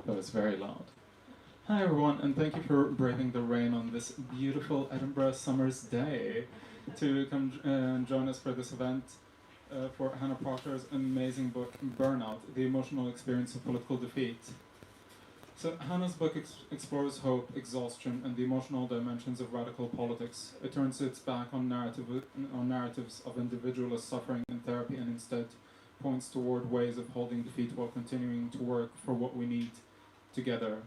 That was very loud. Hi everyone, and thank you for braving the rain on this beautiful Edinburgh summer's day to come and join us for this event for Hannah Proctor's amazing book, Burnout, The Emotional Experience of Political Defeat. So Hannah's book explores hope, exhaustion, and the emotional dimensions of radical politics. It turns its back on narratives of individualist suffering and therapy, and instead points toward ways of holding defeat while continuing to work for what we need together.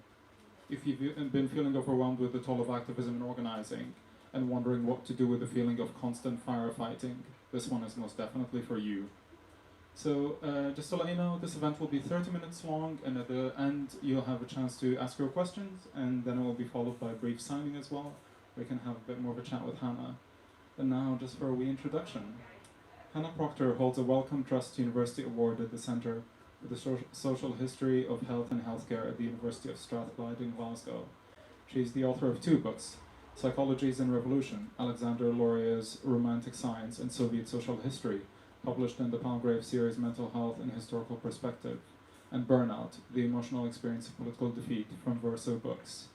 If you've been feeling overwhelmed with the toll of activism and organizing, and wondering what to do with the feeling of constant firefighting, this one is most definitely for you. So just to let you know, this event will be 30 minutes long, and at the end you'll have a chance to ask your questions, and then it will be followed by a brief signing as well, where you can have a bit more of a chat with Hannah. And now, just for a wee introduction. Hannah Proctor holds a Wellcome Trust University Award at the Centre for the Social History of Health and Healthcare at the University of Strathclyde in Glasgow. She is the author of 2 books, Psychologies in Revolution, Alexander Laurier's Romantic Science and Soviet Social History, published in the Palgrave series Mental Health and Historical Perspective, and Burnout, The Emotional Experience of Political Defeat, from Verso Books.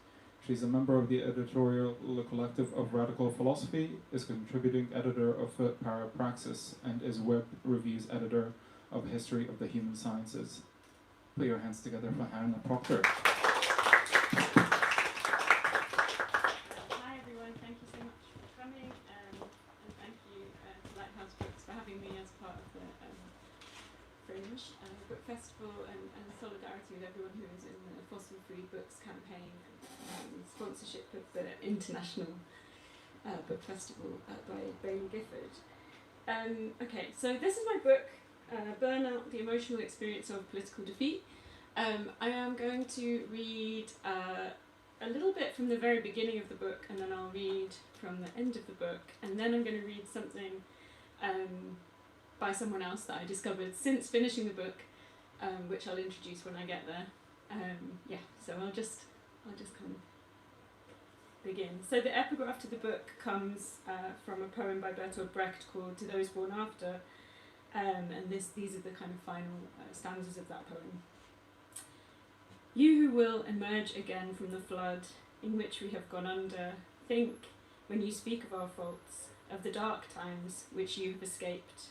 She's a member of the editorial collective of Radical Philosophy, is contributing editor of Parapraxis, and is web reviews editor of History of the Human Sciences. Put your hands together for Hannah Proctor. Hi everyone, thank you so much for coming, and thank you to Lighthouse Books for having me as part of the Fringe Book Festival, and solidarity with everyone who is in the Fossil Free Books campaign, sponsorship of the International Book Festival by Bailey Gifford. Okay, so this is my book, Burnout, The Emotional Experience of Political Defeat. I am going to read a little bit from the very beginning of the book, and then I'll read from the end of the book, and then I'm going to read something by someone else that I discovered since finishing the book, which I'll introduce when I get there. So I'll just kind of begin. So the epigraph to the book comes from a poem by Bertolt Brecht called To Those Born After, and these are the kind of final stanzas of that poem. You who will emerge again from the flood in which we have gone under, think, when you speak of our faults, of the dark times which you have escaped.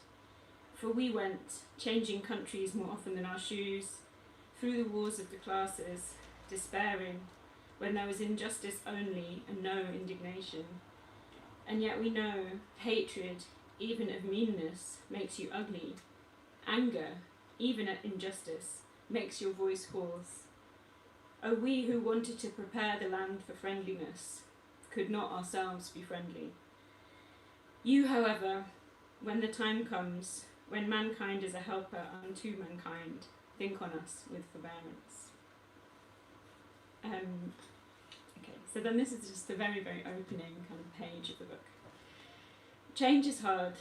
For we went, changing countries more often than our shoes, through the wars of the classes, despairing, when there was injustice only and no indignation. And yet we know hatred, even of meanness, makes you ugly. Anger, even at injustice, makes your voice hoarse. O we who wanted to prepare the land for friendliness, could not ourselves be friendly. You, however, when the time comes, when mankind is a helper unto mankind, think on us with forbearance. Okay, so then this is just the very, very opening kind of page of the book. Change is hard.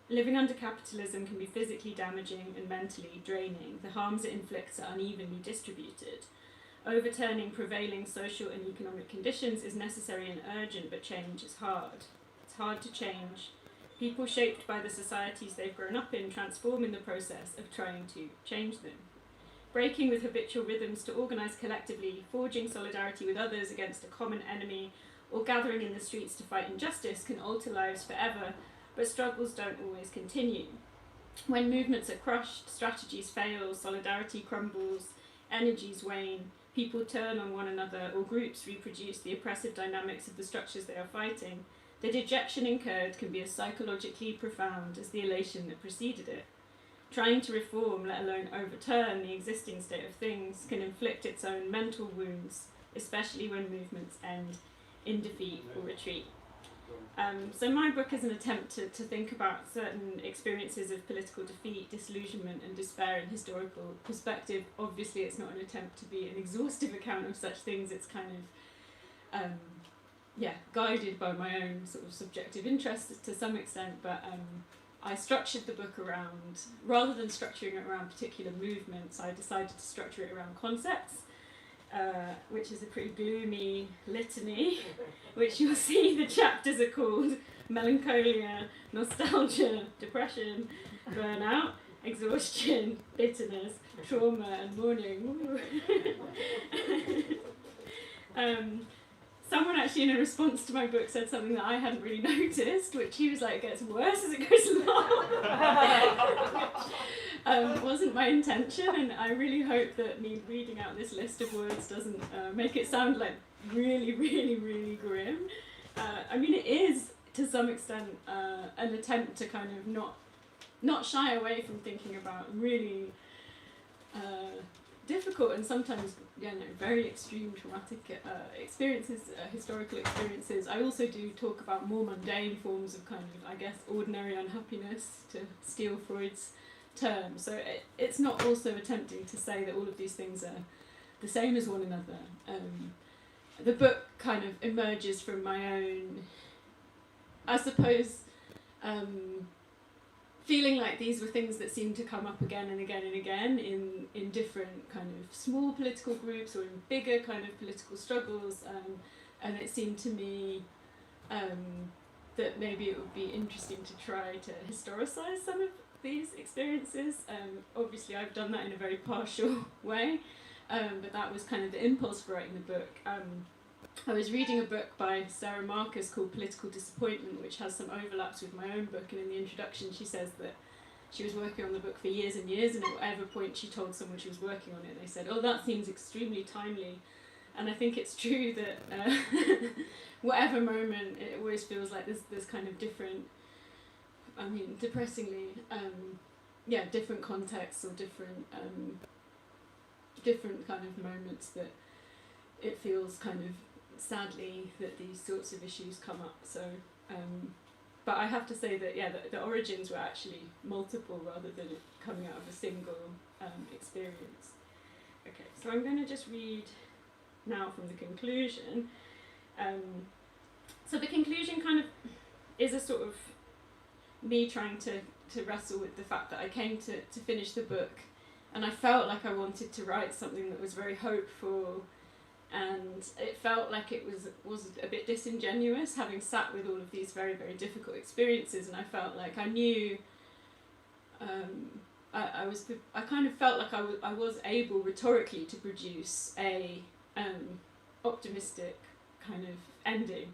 Living under capitalism can be physically damaging and mentally draining. The harms it inflicts are unevenly distributed. Overturning prevailing social and economic conditions is necessary and urgent, but change is hard. It's hard to change. People shaped by the societies they've grown up in transform in the process of trying to change them. Breaking with habitual rhythms to organise collectively, forging solidarity with others against a common enemy, or gathering in the streets to fight injustice can alter lives forever, but struggles don't always continue. When movements are crushed, strategies fail, solidarity crumbles, energies wane, people turn on one another, or groups reproduce the oppressive dynamics of the structures they are fighting, the dejection incurred can be as psychologically profound as the elation that preceded it. Trying to reform, let alone overturn, the existing state of things can inflict its own mental wounds, especially when movements end in defeat or retreat. So my book is an attempt to think about certain experiences of political defeat, disillusionment and despair in historical perspective. Obviously it's not an attempt to be an exhaustive account of such things, it's kind of guided by my own sort of subjective interest to some extent, but I structured the book around, rather than structuring it around particular movements, I decided to structure it around concepts, which is a pretty gloomy litany, which you'll see the chapters are called Melancholia, Nostalgia, Depression, Burnout, Exhaustion, Bitterness, Trauma and Mourning. Someone actually in a response to my book said something that I hadn't really noticed, which he was like, it gets worse as it goes along. Wasn't my intention, and I really hope that me reading out this list of words doesn't make it sound like really, really, really grim. I mean, it is, to some extent, an attempt to kind of not shy away from thinking about really difficult and sometimes very extreme traumatic experiences, historical experiences. I also do talk about more mundane forms of kind of, I guess, ordinary unhappiness, to steal Freud's term. So it's not also attempting to say that all of these things are the same as one another. The book kind of emerges from my own, I suppose, feeling like these were things that seemed to come up again and again and again in different kind of small political groups or in bigger kind of political struggles, and it seemed to me that maybe it would be interesting to try to historicise some of these experiences. Obviously I've done that in a very partial way, but that was kind of the impulse for writing the book. I was reading a book by Sarah Marcus called Political Disappointment, which has some overlaps with my own book, and in the introduction she says that she was working on the book for years and years, and at whatever point she told someone she was working on it, they said, "Oh, that seems extremely timely." And I think it's true that whatever moment, it always feels like there's kind of different, I mean, depressingly, different contexts or different kind of moments that it feels kind of sadly that these sorts of issues come up. So, but I have to say that the origins were actually multiple rather than it coming out of a single experience. Okay, so I'm going to just read now from the conclusion. So the conclusion kind of is a sort of me trying to wrestle with the fact that I came to finish the book and I felt like I wanted to write something that was very hopeful, and it felt like it was a bit disingenuous, having sat with all of these very, very difficult experiences, and I felt like I knew I kind of felt like I was able rhetorically to produce a optimistic kind of ending,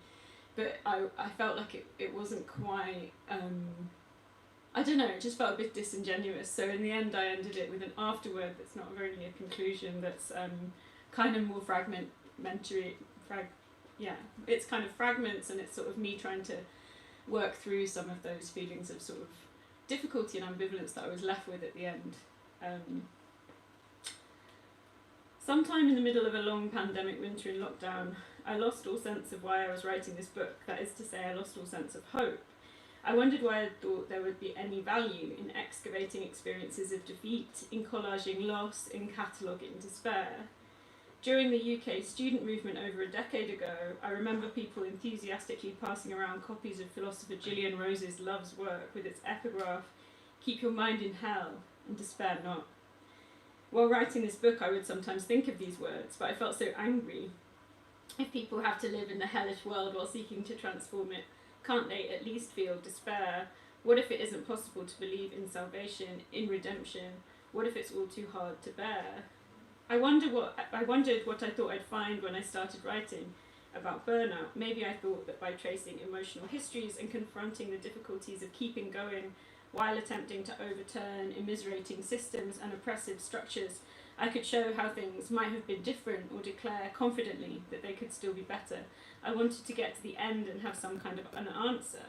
but I felt like it wasn't quite, I don't know, it just felt a bit disingenuous. So in the end I ended it with an afterword that's not really a conclusion, that's kind of more fragmentary, it's kind of fragments, and it's sort of me trying to work through some of those feelings of sort of difficulty and ambivalence that I was left with at the end. Sometime in the middle of a long pandemic winter in lockdown, I lost all sense of why I was writing this book. That is to say, I lost all sense of hope. I wondered why I thought there would be any value in excavating experiences of defeat, in collaging loss, in cataloguing despair. During the UK student movement over a decade ago, I remember people enthusiastically passing around copies of philosopher Gillian Rose's Love's work with its epigraph, "Keep your mind in hell and despair not." While writing this book, I would sometimes think of these words, but I felt so angry. If people have to live in the hellish world while seeking to transform it, can't they at least feel despair? What if it isn't possible to believe in salvation, in redemption? What if it's all too hard to bear? I wondered what I thought I'd find when I started writing about burnout. Maybe I thought that by tracing emotional histories and confronting the difficulties of keeping going while attempting to overturn immiserating systems and oppressive structures, I could show how things might have been different, or declare confidently that they could still be better. I wanted to get to the end and have some kind of an answer.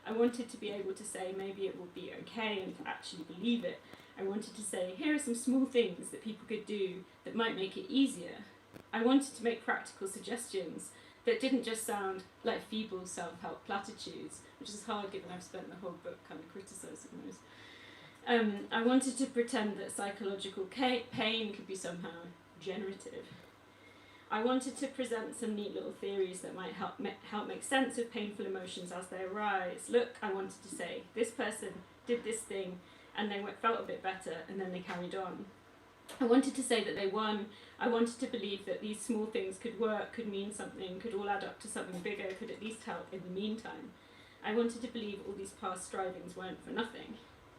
I wanted to be able to say maybe it will be okay and to actually believe it. I wanted to say, here are some small things that people could do that might make it easier. I wanted to make practical suggestions that didn't just sound like feeble self-help platitudes, which is hard given I've spent the whole book kind of criticising those. I wanted to pretend that psychological pain could be somehow generative. I wanted to present some neat little theories that might help make sense of painful emotions as they arise. Look, I wanted to say, this person did this thing and they felt a bit better and then they carried on. I wanted to say that they won. I wanted to believe that these small things could work, could mean something, could all add up to something bigger, could at least help in the meantime. I wanted to believe all these past strivings weren't for nothing.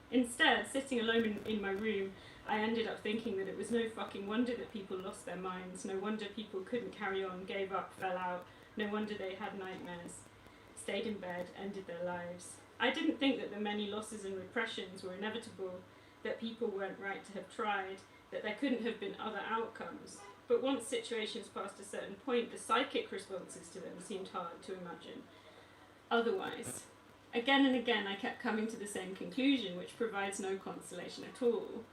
Instead, sitting alone in my room, I ended up thinking that it was no fucking wonder that people lost their minds, no wonder people couldn't carry on, gave up, fell out, no wonder they had nightmares, stayed in bed, ended their lives. I didn't think that the many losses and repressions were inevitable, that people weren't right to have tried, that there couldn't have been other outcomes. But once situations passed a certain point, the psychic responses to them seemed hard to imagine otherwise. Again and again I kept coming to the same conclusion, which provides no consolation at all.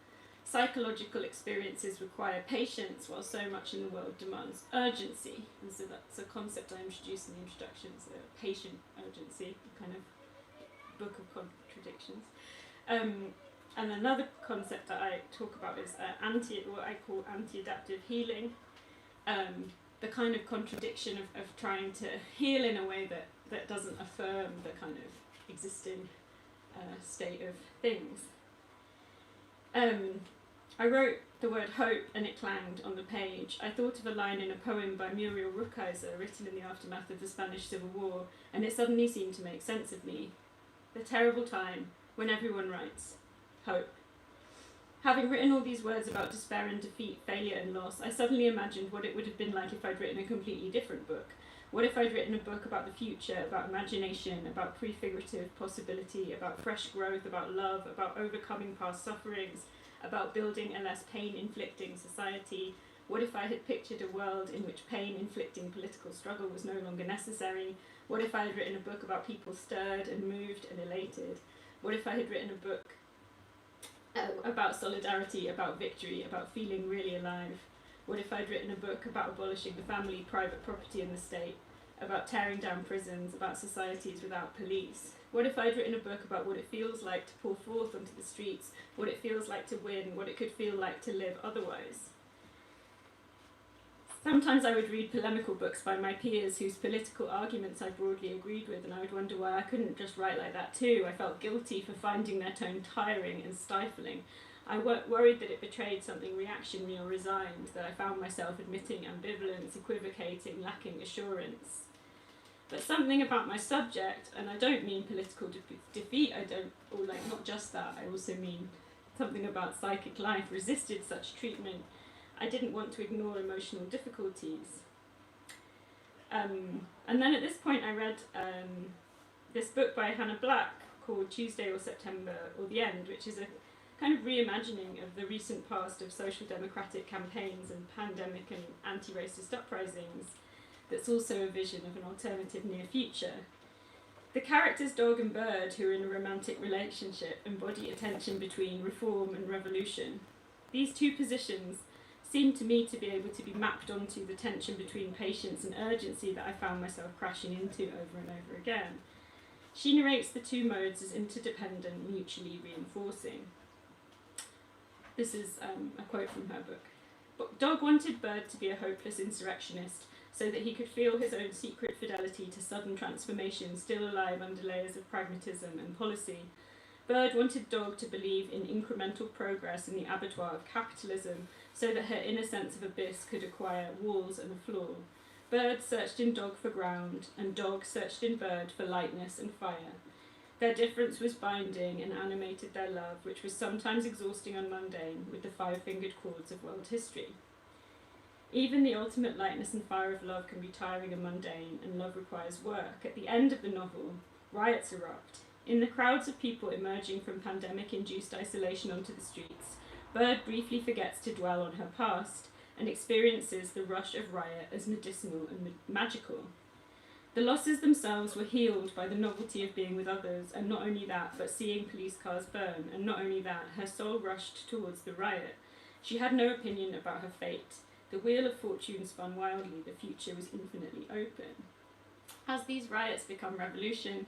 Psychological experiences require patience, while so much in the world demands urgency. And so that's a concept I introduced in the introduction, so patient urgency, a kind of book of contradictions. And another concept that I talk about is what I call anti-adaptive healing, the kind of contradiction of trying to heal in a way that doesn't affirm the kind of existing state of things. I wrote the word hope and it clanged on the page. I thought of a line in a poem by Muriel Rukeyser written in the aftermath of the Spanish Civil War, and it suddenly seemed to make sense of me. The terrible time when everyone writes hope. Having written all these words about despair and defeat, failure and loss, I suddenly imagined what it would have been like if I'd written a completely different book. What if I'd written a book about the future, about imagination, about prefigurative possibility, about fresh growth, about love, about overcoming past sufferings, about building a less pain-inflicting society? What if I had pictured a world in which pain-inflicting political struggle was no longer necessary? What if I had written a book about people stirred and moved and elated? What if I had written a book about solidarity, about victory, about feeling really alive? What if I'd written a book about abolishing the family, private property and the state, about tearing down prisons, about societies without police? What if I'd written a book about what it feels like to pour forth onto the streets, what it feels like to win, what it could feel like to live otherwise? Sometimes I would read polemical books by my peers whose political arguments I broadly agreed with, and I would wonder why I couldn't just write like that too. I felt guilty for finding their tone tiring and stifling. I worried that it betrayed something reactionary or resigned, that I found myself admitting ambivalence, equivocating, lacking assurance. But something about my subject, and I don't mean political defeat, not just that, I also mean something about psychic life, resisted such treatment. I didn't want to ignore emotional difficulties. And then at this point I read this book by Hannah Black called Tuesday or September or The End, which is a kind of reimagining of the recent past of social democratic campaigns and pandemic and anti-racist uprisings, that's also a vision of an alternative near future. The characters Dog and Bird, who are in a romantic relationship, embody a tension between reform and revolution. These two positions seem to me to be able to be mapped onto the tension between patience and urgency that I found myself crashing into over and over again. She narrates the two modes as interdependent, mutually reinforcing. This is a quote from her book. Dog wanted Bird to be a hopeless insurrectionist, so that he could feel his own secret fidelity to sudden transformation still alive under layers of pragmatism and policy. Bird wanted Dog to believe in incremental progress in the abattoir of capitalism, so that her inner sense of abyss could acquire walls and a floor. Bird searched in Dog for ground, and Dog searched in Bird for lightness and fire. Their difference was binding and animated their love, which was sometimes exhausting and mundane, with the five-fingered chords of world history. Even the ultimate lightness and fire of love can be tiring and mundane, and love requires work. At the end of the novel, riots erupt. In the crowds of people emerging from pandemic-induced isolation onto the streets, Bird briefly forgets to dwell on her past and experiences the rush of riot as medicinal and magical. The losses themselves were healed by the novelty of being with others, and not only that, but seeing police cars burn, and not only that, her soul rushed towards the riot. She had no opinion about her fate. The wheel of fortune spun wildly, the future was infinitely open. As these riots become revolution,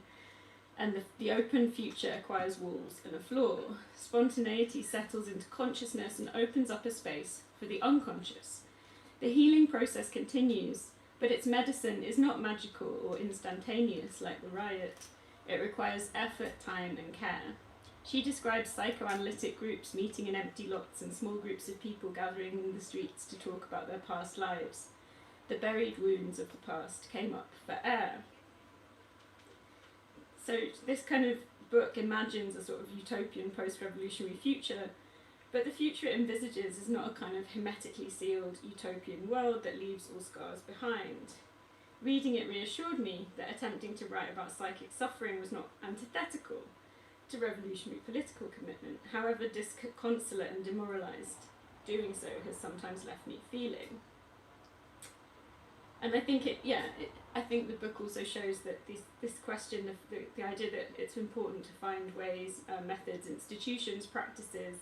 and the open future acquires walls and a floor, spontaneity settles into consciousness and opens up a space for the unconscious. The healing process continues, but its medicine is not magical or instantaneous like the riot. It requires effort, time, and care. She describes psychoanalytic groups meeting in empty lots and small groups of people gathering in the streets to talk about their past lives. The buried wounds of the past came up for air. So this kind of book imagines a sort of utopian post-revolutionary future But the future it envisages is not a kind of hermetically sealed utopian world that leaves all scars behind. Reading it reassured me that attempting to write about psychic suffering was not antithetical to revolutionary political commitment, however disconsolate and demoralised doing so has sometimes left me feeling. And I think I think the book also shows that this question of the idea that it's important to find ways, methods, institutions, practices,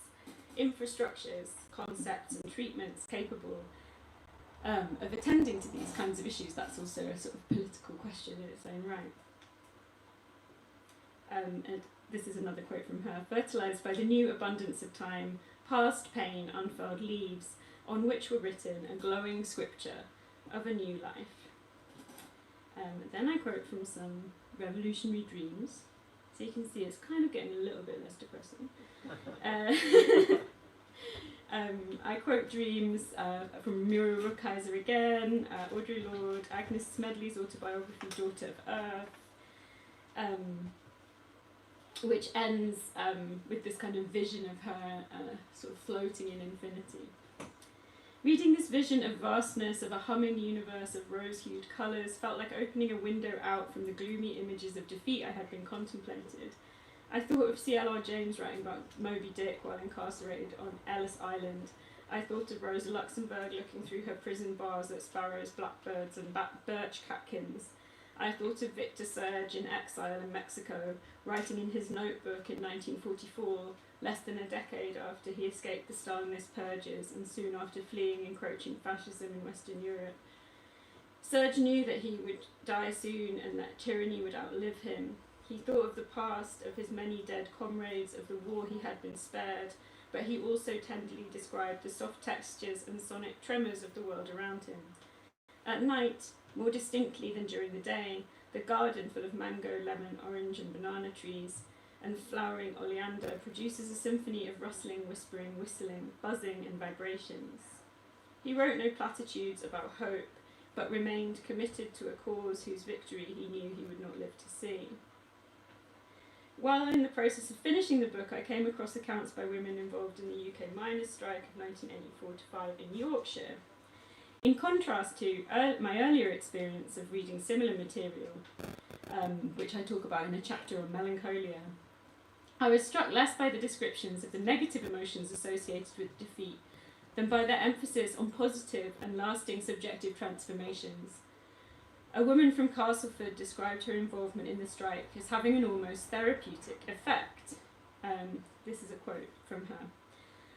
infrastructures, concepts and treatments capable of attending to these kinds of issues, that's also a sort of political question in its own right. And this is another quote from her. "Fertilised by the new abundance of time, past pain unfurled leaves, on which were written a glowing scripture of a new life." Then I quote from some revolutionary dreams. So you can see it's kind of getting a little bit less depressing. I quote dreams from Muriel Rukeyser again, Audre Lorde, Agnes Smedley's autobiography Daughter of Earth, which ends with this kind of vision of her sort of floating in infinity. Reading this vision of vastness, of a humming universe of rose-hued colours, felt like opening a window out from the gloomy images of defeat I had been contemplated. I thought of C.L.R. James writing about Moby Dick while incarcerated on Ellis Island. I thought of Rosa Luxemburg looking through her prison bars at sparrows, blackbirds and birch catkins. I thought of Victor Serge in exile in Mexico, writing in his notebook in 1944, less than a decade after he escaped the Stalinist purges and soon after fleeing encroaching fascism in Western Europe. Serge knew that he would die soon and that tyranny would outlive him. He thought of the past, of his many dead comrades, of the war he had been spared, but he also tenderly described the soft textures and sonic tremors of the world around him. At night, more distinctly than during the day, the garden full of mango, lemon, orange and banana trees and flowering oleander produces a symphony of rustling, whispering, whistling, buzzing and vibrations. He wrote no platitudes about hope, but remained committed to a cause whose victory he knew he would not live to see. While in the process of finishing the book, I came across accounts by women involved in the UK miners' strike of 1984-5 in Yorkshire. In contrast to my earlier experience of reading similar material, which I talk about in a chapter on melancholia, I was struck less by the descriptions of the negative emotions associated with defeat than by their emphasis on positive and lasting subjective transformations. A woman from Castleford described her involvement in the strike as having an almost therapeutic effect. This is a quote from her.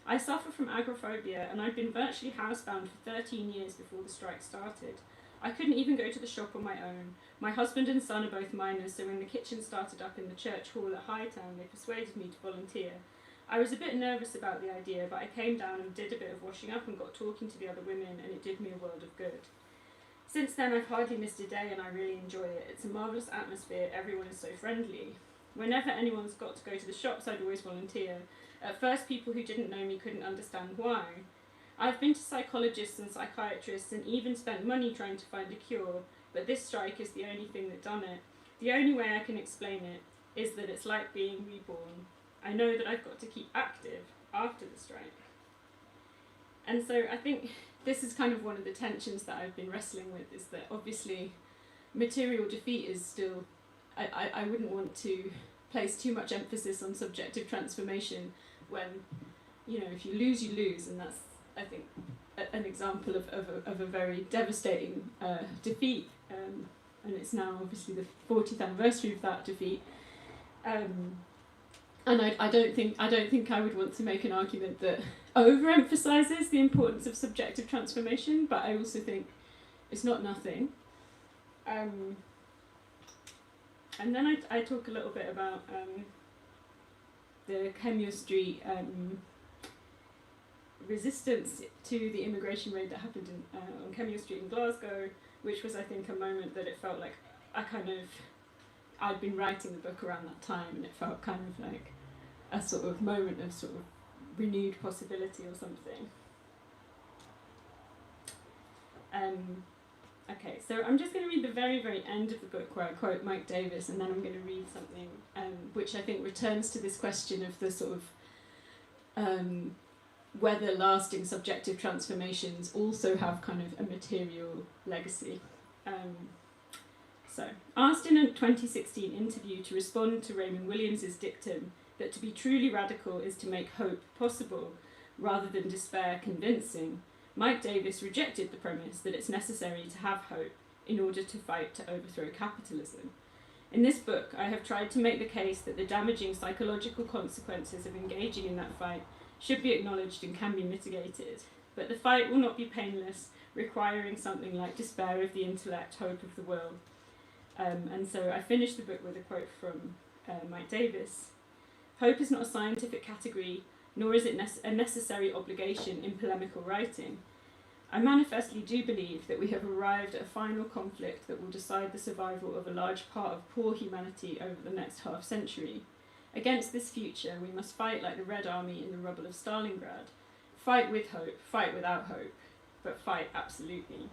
"I suffer from agoraphobia and I'd been virtually housebound for 13 years before the strike started. I couldn't even go to the shop on my own. My husband and son are both miners, so when the kitchen started up in the church hall at Hightown, they persuaded me to volunteer. I was a bit nervous about the idea, but I came down and did a bit of washing up and got talking to the other women, and it did me a world of good. Since then, I've hardly missed a day and I really enjoy it. It's a marvellous atmosphere, everyone is so friendly. Whenever anyone's got to go to the shops, I'd always volunteer. At first, people who didn't know me couldn't understand why. I've been to psychologists and psychiatrists and even spent money trying to find a cure, but this strike is the only thing that done it. The only way I can explain it is that it's like being reborn. I know that I've got to keep active after the strike." And so I think this is kind of one of the tensions that I've been wrestling with, is that obviously material defeat is still, I wouldn't want to place too much emphasis on subjective transformation when, you know, if you lose, you lose, and that's, I think, an example of a very devastating defeat, and it's now obviously the 40th anniversary of that defeat. And I don't think I would want to make an argument that overemphasises the importance of subjective transformation, but I also think it's not nothing. And then I talk a little bit about the Kemio Street resistance to the immigration raid that happened on Kemio Street in Glasgow, which was, I think, a moment that it felt like I'd been writing the book around that time, and it felt kind of like a sort of moment of sort of renewed possibility or something. Okay, so I'm just going to read the very, very end of the book where I quote Mike Davis, and then I'm going to read something which I think returns to this question of the sort of whether lasting subjective transformations also have kind of a material legacy. So, asked in a 2016 interview to respond to Raymond Williams's dictum that to be truly radical is to make hope possible rather than despair convincing, Mike Davis rejected the premise that it's necessary to have hope in order to fight to overthrow capitalism. In this book, I have tried to make the case that the damaging psychological consequences of engaging in that fight should be acknowledged and can be mitigated, but the fight will not be painless, requiring something like despair of the intellect, hope of the will. And so I finished the book with a quote from Mike Davis. Hope is not a scientific category, nor is it a necessary obligation in polemical writing. I manifestly do believe that we have arrived at a final conflict that will decide the survival of a large part of poor humanity over the next half century. Against this future, we must fight like the Red Army in the rubble of Stalingrad. Fight with hope, fight without hope, but fight absolutely.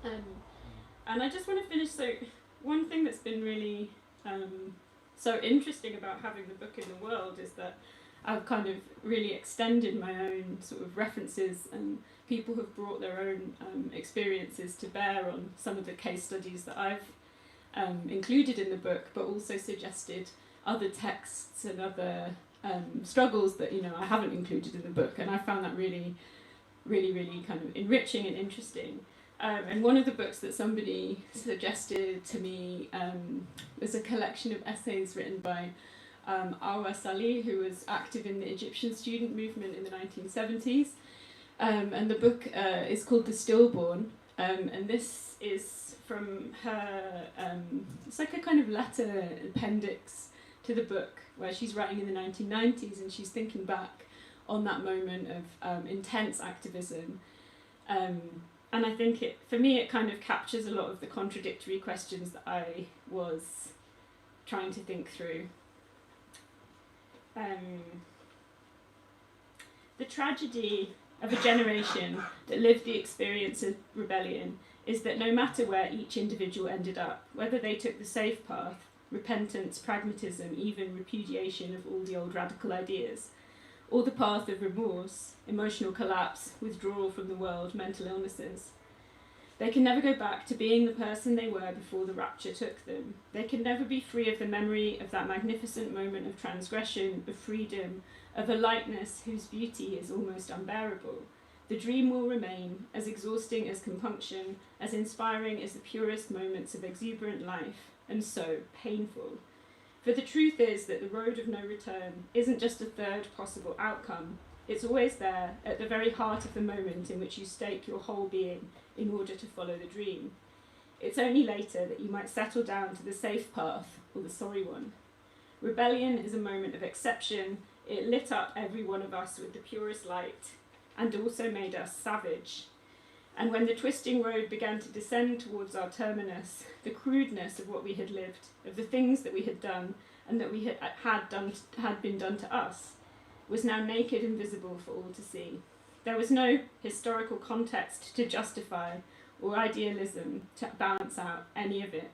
And I just want to finish, so one thing that's been really so interesting about having the book in the world is that I've kind of really extended my own sort of references, and people have brought their own experiences to bear on some of the case studies that I've included in the book, but also suggested other texts and other struggles that, you know, I haven't included in the book, and I found that really, really, really kind of enriching and interesting. And one of the books that somebody suggested to me was a collection of essays written by Awa Salih, who was active in the Egyptian student movement in the 1970s. And the book is called The Stillborn, and this is from her, it's like a kind of letter appendix to the book where she's writing in the 1990s, and she's thinking back on that moment of intense activism. And I think for me it kind of captures a lot of the contradictory questions that I was trying to think through. The tragedy of a generation that lived the experience of rebellion is that no matter where each individual ended up, whether they took the safe path, repentance, pragmatism, even repudiation of all the old radical ideas, or the path of remorse, emotional collapse, withdrawal from the world, mental illnesses, they can never go back to being the person they were before the rapture took them. They can never be free of the memory of that magnificent moment of transgression, of freedom, of a lightness whose beauty is almost unbearable. The dream will remain, as exhausting as compunction, as inspiring as the purest moments of exuberant life, and so painful. For the truth is that the road of no return isn't just a third possible outcome. It's always there, at the very heart of the moment in which you stake your whole being in order to follow the dream. It's only later that you might settle down to the safe path or the sorry one. Rebellion is a moment of exception. It lit up every one of us with the purest light and also made us savage. And when the twisting road began to descend towards our terminus, the crudeness of what we had lived, of the things that we had done and that we had been done to us, was now naked and visible for all to see. There was no historical context to justify or idealism to balance out any of it.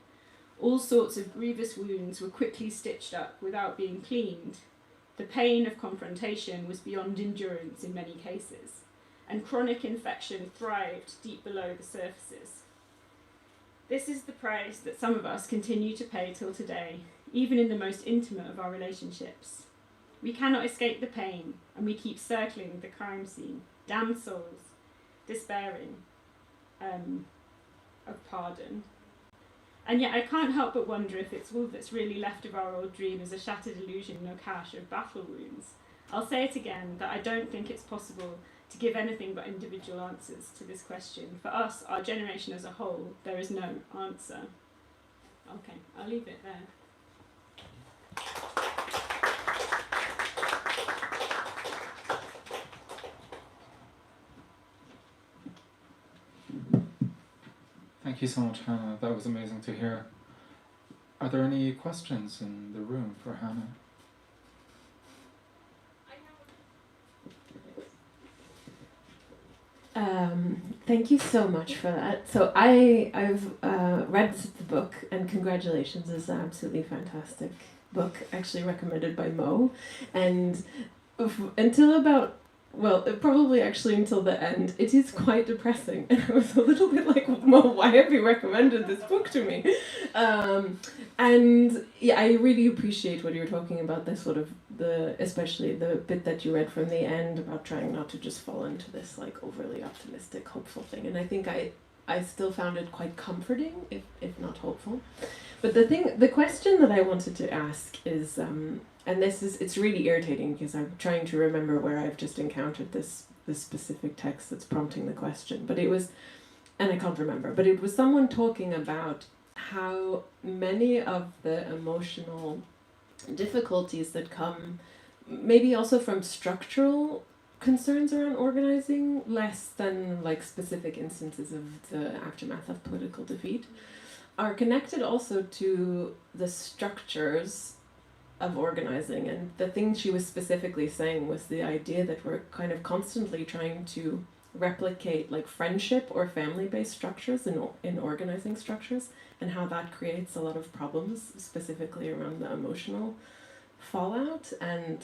All sorts of grievous wounds were quickly stitched up without being cleaned. The pain of confrontation was beyond endurance in many cases, and chronic infection thrived deep below the surfaces. This is the price that some of us continue to pay till today, even in the most intimate of our relationships. We cannot escape the pain, and we keep circling the crime scene, damned souls, despairing of pardon. And yet I can't help but wonder if it's all that's really left of our old dream is a shattered illusion in a cache of battle wounds. I'll say it again, that I don't think it's possible to give anything but individual answers to this question. For us, our generation as a whole, there is no answer. Okay, I'll leave it there. Thank you so much, Hannah. That was amazing to hear. Are there any questions in the room for Hannah? Thank you so much for that. So I've read the book, and congratulations, it's an absolutely fantastic book, actually recommended by Mo. And until about well, probably actually until the end, it is quite depressing. And I was a little bit like, well, why have you recommended this book to me? And yeah, I really appreciate what you're talking about, this sort of, especially the bit that you read from the end about trying not to just fall into this like overly optimistic, hopeful thing. And I think I still found it quite comforting, if not hopeful. But the question that I wanted to ask is, and it's really irritating because I'm trying to remember where I've just encountered this specific text that's prompting the question. But it was, and I can't remember, but it was someone talking about how many of the emotional difficulties that come maybe also from structural concerns around organizing, less than like specific instances of the aftermath of political defeat, are connected also to the structures of organizing. And the thing she was specifically saying was the idea that we're kind of constantly trying to replicate like friendship or family-based structures in organizing structures, and how that creates a lot of problems, specifically around the emotional fallout. And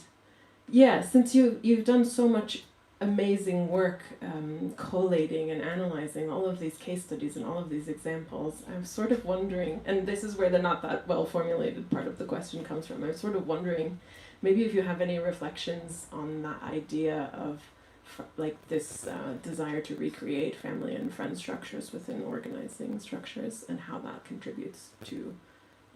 yeah, since you've done so much amazing work collating and analyzing all of these case studies and all of these examples, I was sort of wondering, and this is where the not that well formulated part of the question comes from, I was sort of wondering maybe if you have any reflections on that idea of like this desire to recreate family and friend structures within organizing structures, and how that contributes to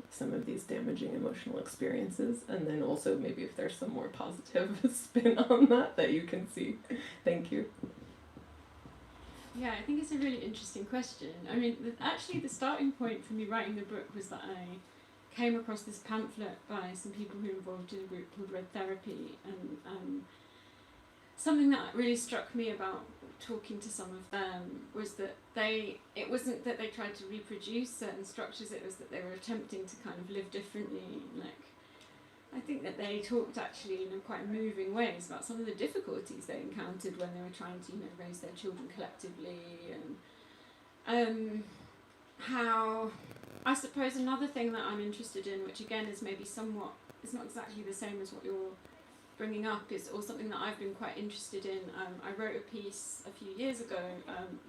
some of these damaging emotional experiences, and then also maybe if there's some more positive spin on that you can see. Thank you. Yeah, I think it's a really interesting question. I mean, actually the starting point for me writing the book was that I came across this pamphlet by some people who were involved in a group called Red Therapy, and something that really struck me about talking to some of them was that it wasn't that they tried to reproduce certain structures, it was that they were attempting to kind of live differently. Like, I think that they talked actually in quite moving ways about some of the difficulties they encountered when they were trying to, raise their children collectively, and how, I suppose another thing that I'm interested in, which again is maybe somewhat, it's not exactly the same as what you're bringing up, is or something that I've been quite interested in. I wrote a piece a few years ago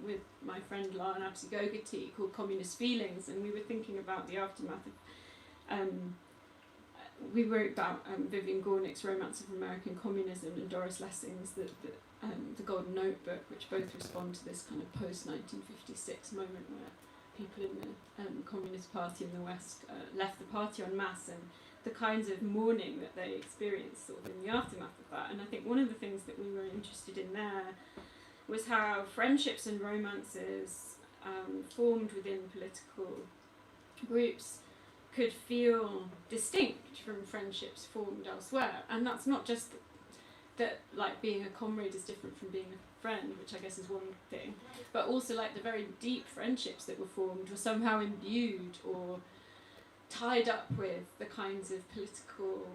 with my friend Lara Napsi-Gogati called Communist Feelings, and we were thinking about the aftermath of, we wrote about Vivian Gornick's Romance of American Communism and Doris Lessing's The Golden Notebook, which both respond to this kind of post-1956 moment where people in the Communist Party in the West left the party en masse, and the kinds of mourning that they experienced sort of in the aftermath of that. And I think one of the things that we were interested in there was how friendships and romances formed within political groups could feel distinct from friendships formed elsewhere. And that's not just that like being a comrade is different from being a friend, which I guess is one thing, but also like the very deep friendships that were formed were somehow imbued or tied up with the kinds of political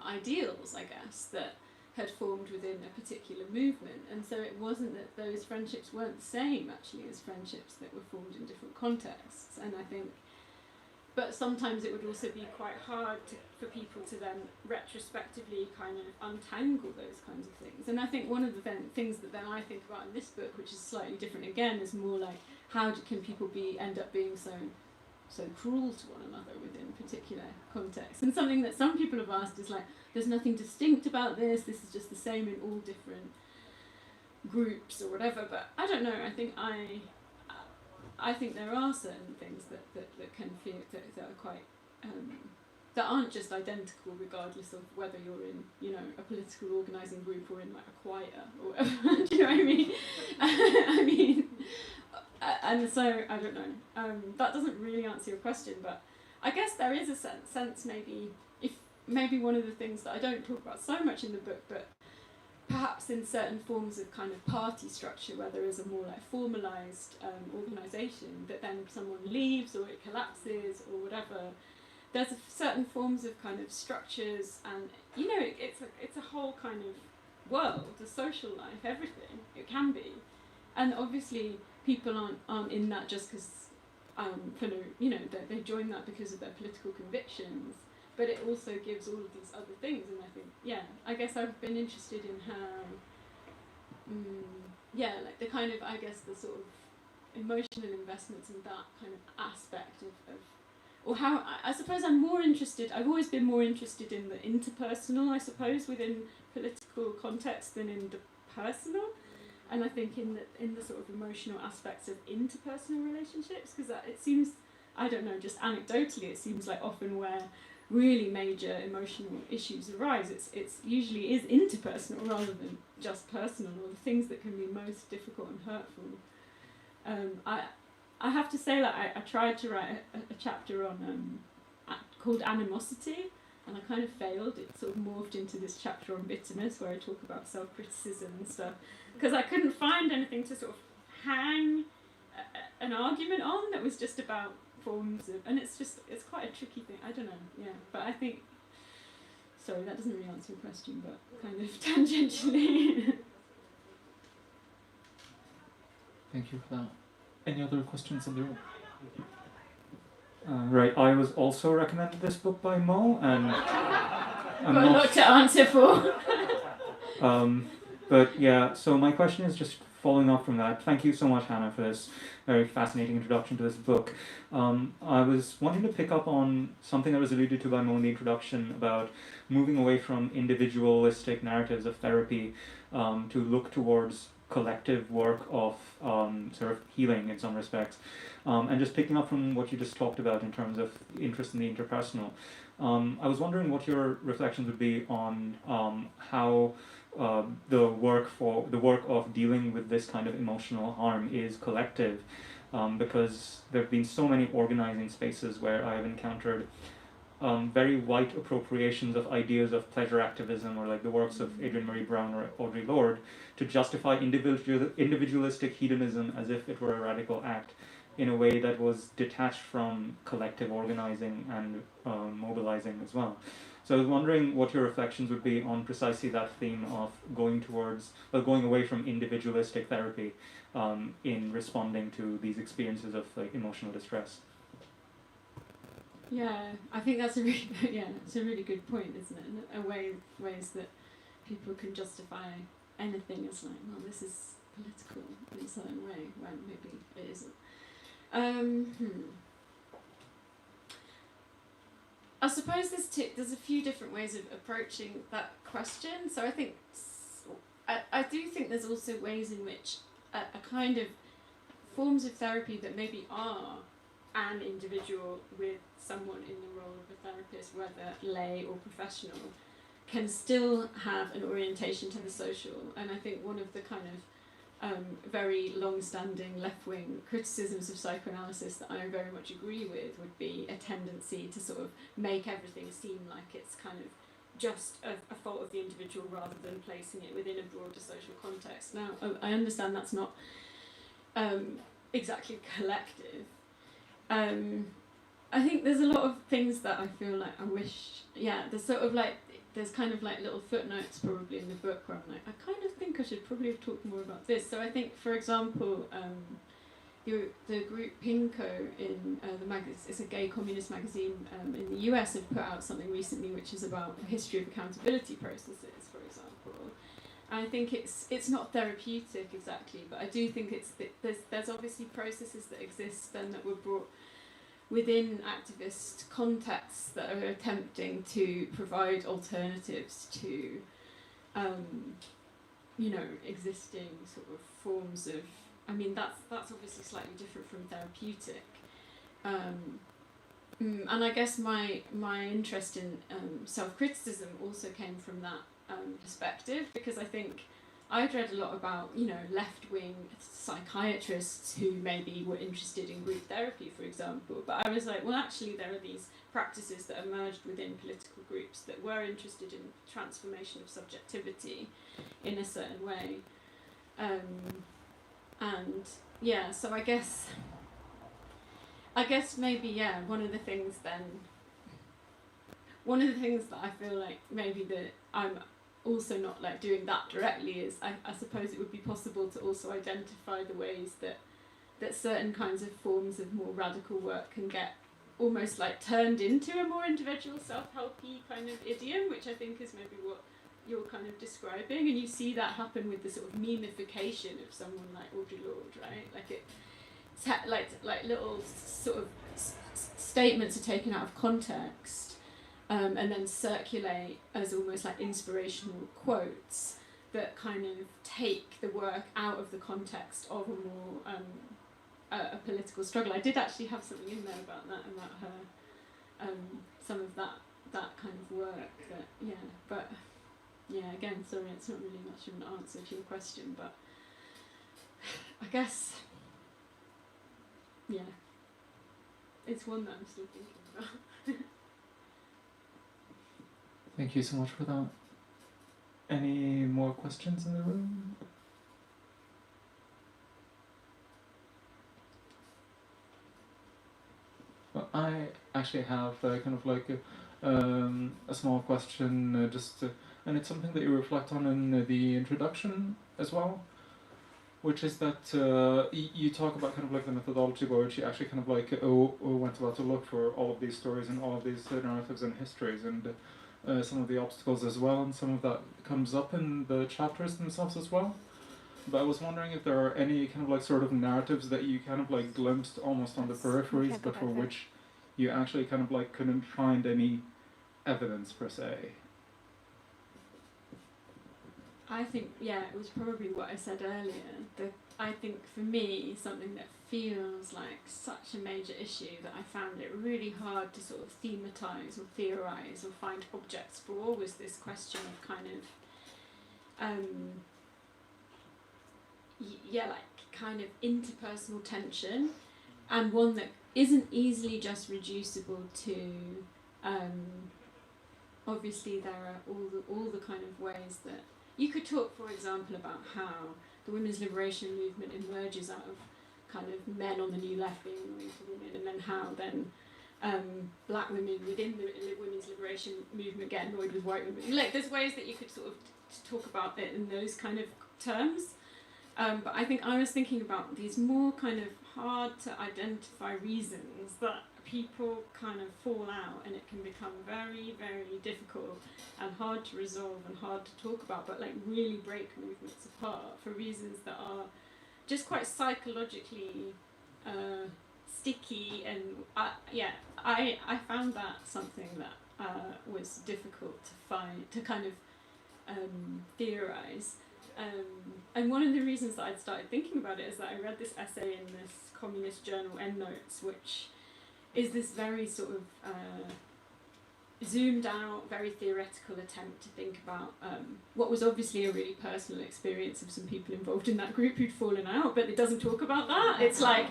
ideals, I guess, that had formed within a particular movement. And so it wasn't that those friendships weren't the same actually as friendships that were formed in different contexts. And I think, but sometimes it would also be quite hard for people to then retrospectively kind of untangle those kinds of things. And I think one of the things that then I think about in this book, which is slightly different again, is more like how can people end up being so cruel to one another within particular contexts. And something that some people have asked is like, there's nothing distinct about this is just the same in all different groups or whatever. But I don't know, I think there are certain things that can feel that are quite that aren't just identical regardless of whether you're in a political organising group or in like a choir or whatever. Do you know what I mean? I mean, and so I don't know. That doesn't really answer your question, but I guess there is a sense maybe one of the things that I don't talk about so much in the book, but perhaps in certain forms of kind of party structure where there is a more like formalised organisation, that then someone leaves or it collapses or whatever, there's certain forms of kind of structures, and it's a whole kind of world, a social life, everything, it can be. And obviously people aren't in that just because they join that because of their political convictions, but it also gives all of these other things, and I think, I guess I've been interested in how, like the kind of, I guess, the sort of emotional investments in that kind of aspect of or how, I suppose I've always been more interested in the interpersonal, I suppose, within political context than in the personal, and I think in the sort of emotional aspects of interpersonal relationships, because it seems, I don't know, just anecdotally, it seems like often where really major emotional issues arise, it's usually is interpersonal rather than just personal, or the things that can be most difficult and hurtful. I have to say that I tried to write a chapter on called Animosity, and I kind of failed. It sort of morphed into this chapter on bitterness where I talk about self-criticism and stuff, because I couldn't find anything to sort of hang an argument on that was just about forms of, and it's quite a tricky thing. I don't know, but I think, sorry, that doesn't really answer your question, but kind of tangentially. Thank you for that. Any other questions in the room? Right, I was also recommended this book by Mo, and I'm got a lot to answer for. But yeah, so my question is just following up from that. Thank you so much, Hannah, for this very fascinating introduction to this book. I was wanting to pick up on something that was alluded to by Mo in the introduction about moving away from individualistic narratives of therapy to look towards collective work of sort of healing in some respects. And just picking up from what you just talked about in terms of interest in the interpersonal, I was wondering what your reflections would be on how the work of dealing with this kind of emotional harm is collective, because there have been so many organizing spaces where I have encountered very white appropriations of ideas of pleasure activism, or like the works of Adrienne Marie Brown or Audre Lorde, to justify individualistic hedonism as if it were a radical act, in a way that was detached from collective organizing and mobilizing as well. So I was wondering what your reflections would be on precisely that theme of going away from individualistic therapy in responding to these experiences of like emotional distress. Yeah, I think that's a really good point, isn't it? Ways that people can justify anything as like, well, this is political in a certain way, when maybe it isn't. I suppose there's a few different ways of approaching that question. So I think I do think there's also ways in which a kind of forms of therapy that maybe are an individual with someone in the role of a therapist, whether lay or professional, can still have an orientation to the social. And I think one of the kind of very long-standing left-wing criticisms of psychoanalysis that I very much agree with would be a tendency to sort of make everything seem like it's kind of just a fault of the individual rather than placing it within a broader social context. Now, I understand that's not exactly collective. I think there's a lot of things that I feel like I wish, there's sort of like, there's kind of like little footnotes probably in the book where I'm like, I kind of think I should probably have talked more about this. So I think, for example, the group Pinko in the magazine, it's a gay communist magazine in the US, have put out something recently which is about the history of accountability processes, for example. And I think it's not therapeutic exactly, but I do think there's obviously processes that exist and that were brought within activist contexts that are attempting to provide alternatives to, existing sort of forms of. I mean, that's obviously slightly different from therapeutic. And I guess my interest in self-criticism also came from that perspective, because I think I'd read a lot about, left-wing psychiatrists who maybe were interested in group therapy, for example. But I was like, well, actually, there are these practices that emerged within political groups that were interested in transformation of subjectivity in a certain way. So I guess maybe, one of the things that I feel like maybe that I'm also not like doing that directly is I suppose it would be possible to also identify the ways that certain kinds of forms of more radical work can get almost like turned into a more individual self-helpy kind of idiom, which I think is maybe what you're kind of describing, and you see that happen with the sort of memification of someone like Audre Lorde, right? Like like little sort of statements are taken out of context, and then circulate as almost like inspirational quotes that kind of take the work out of the context of a more a political struggle. I did actually have something in there about that, about her, some of that kind of work. That but again, sorry, it's not really much of an answer to your question, but I guess it's one that I'm still thinking about. Thank you so much for that. Any more questions in the room? Well, I actually have kind of like a small question, and it's something that you reflect on in the introduction as well, which is that you talk about kind of like the methodology by which you actually kind of like went about to look for all of these stories and all of these narratives and histories, and some of the obstacles as well, and some of that comes up in the chapters themselves as well. But I was wondering if there are any kind of like sort of narratives that you kind of like glimpsed almost on the peripheries, but for which you actually kind of like couldn't find any evidence per se. I think, it was probably what I said earlier. I think for me, something that feels like such a major issue that I found it really hard to sort of thematise or theorise or find objects for was this question of kind of, kind of interpersonal tension, and one that isn't easily just reducible to, obviously there are all the kind of ways that you could talk, for example, about how the women's liberation movement emerges out of kind of men on the new left being annoying to women, and then how then black women within the women's liberation movement get annoyed with white women. Like, there's ways that you could sort of talk about it in those kind of terms. But I think I was thinking about these more kind of hard to identify reasons that people kind of fall out, and it can become very, very difficult and hard to resolve and hard to talk about, but like really break movements apart for reasons that are just quite psychologically sticky. And I found that something that was difficult to find, to kind of theorize. And one of the reasons that I'd started thinking about it is that I read this essay in this communist journal, Endnotes, which is this very sort of zoomed out, very theoretical attempt to think about what was obviously a really personal experience of some people involved in that group who'd fallen out, but it doesn't talk about that. It's like,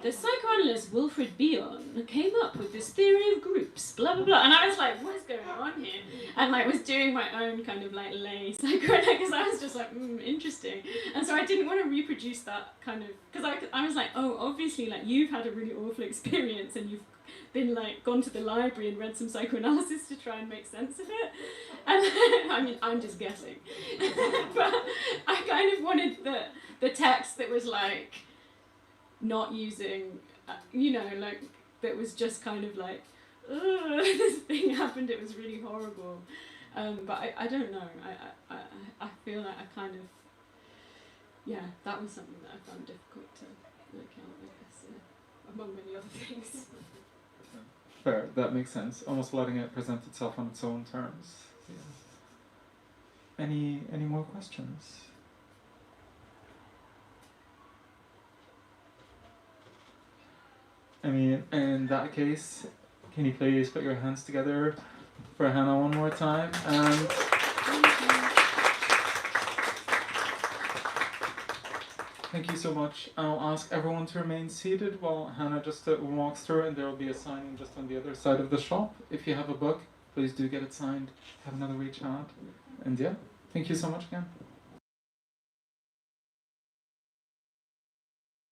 the psychoanalyst Wilfred Bion came up with this theory of groups, blah, blah, blah. And I was like, what is going on here? And like was doing my own kind of like lay psychoanalysis, because I was just like, interesting. And so I didn't want to reproduce that kind of, because I was like, oh, obviously like you've had a really awful experience and you've been like gone to the library and read some psychoanalysis to try and make sense of it. And I mean, I'm just guessing. But I kind of wanted the text that was like not using, like that was just kind of like, this thing happened, it was really horrible. But I don't know, I feel like I kind of, that was something that I found difficult to look at, I guess, among many other things. Fair, that makes sense. Almost letting it present itself on its own terms. Yeah. Any more questions? I mean, in that case, can you please put your hands together for Hannah one more time? And thank you so much. I'll ask everyone to remain seated while Hannah just walks through, and there will be a signing just on the other side of the shop. If you have a book, please do get it signed. Have another reach out. And thank you so much again.